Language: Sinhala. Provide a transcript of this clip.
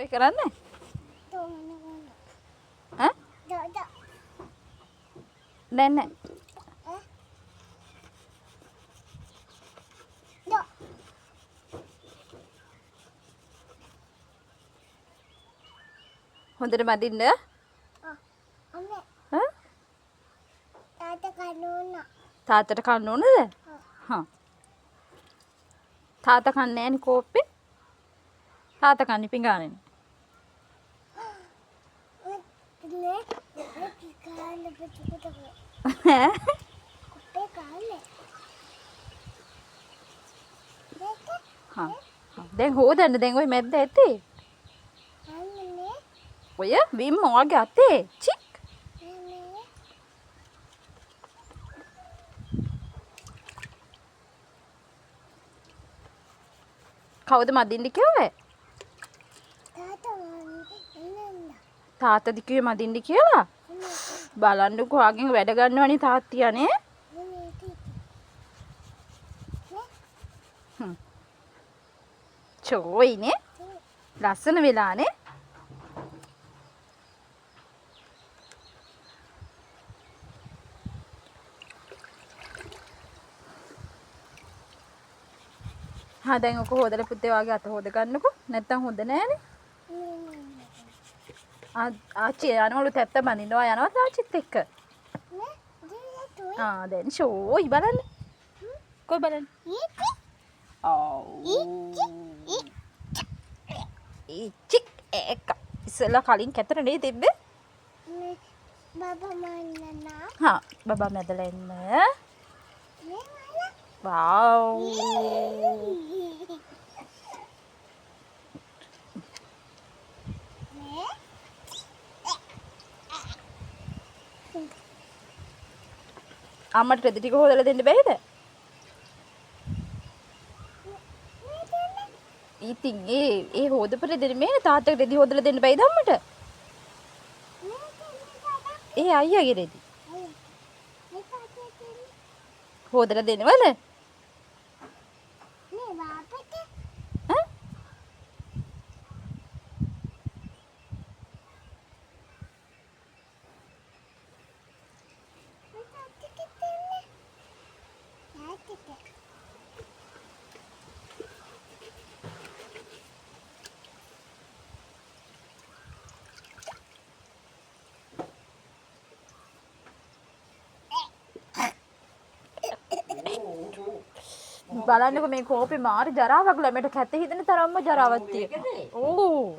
කෝපේ කරන්නේ? ඈ? දැන් නෑ. හොඳට මදින්න. ඈ? තාත්තට කන්න ඕනද? හා. තාත්තා කන්නේ නෑනේ කෝප්පේ. තාත්තා කන්නේ පිඟානේ. ඈ? හා. දැන් හොදන්න දැන් ඔය මැද්ද ඇතේ. ඔය විම් ඔයාගේ අතේ. චික්. කවුද මදින්න කිව්වේ? තාත්තද කිව්වේ මදින්න කියලා? බලන්නකෝ ආගෙන් වැඩ ගන්නවනේ තාත්තියනේ. චෝයිනේ. ලස්සන වෙලානේ. හා දැන් ඔක හොදලා පුතේ වාගේ අත හොද ගන්නකෝ. නැත්තම් හොඳ නෑනේ. ආච්චි යනවලු තැත්ත බඳිනවා යනවා තාච්චිත් එක්ක. දැන් ෂෝයි බලන්න. කොයි බලන්න. චික් එක ඉස්සෙල්ලා කලින් කැතර නේ තිබ්බේ. හා බබා මැදලා එන්න. වව්. අම්මට රෙදි ටික හොදලා දෙන්න බැයිද? ඉතින් ඒ හොදපු රෙදි මේ තාත්තට රෙදි හොදලා දෙන්න බැයිද අම්මට? ඒ අයියාගේ රෙදි. හොදලා දෙනවද? බලන්නකො මේ කෝපේ මාරි ජරාවක් ළමයට කැත හිතෙන තරම්ම ජරාවක් තියෙනවා. ඕ.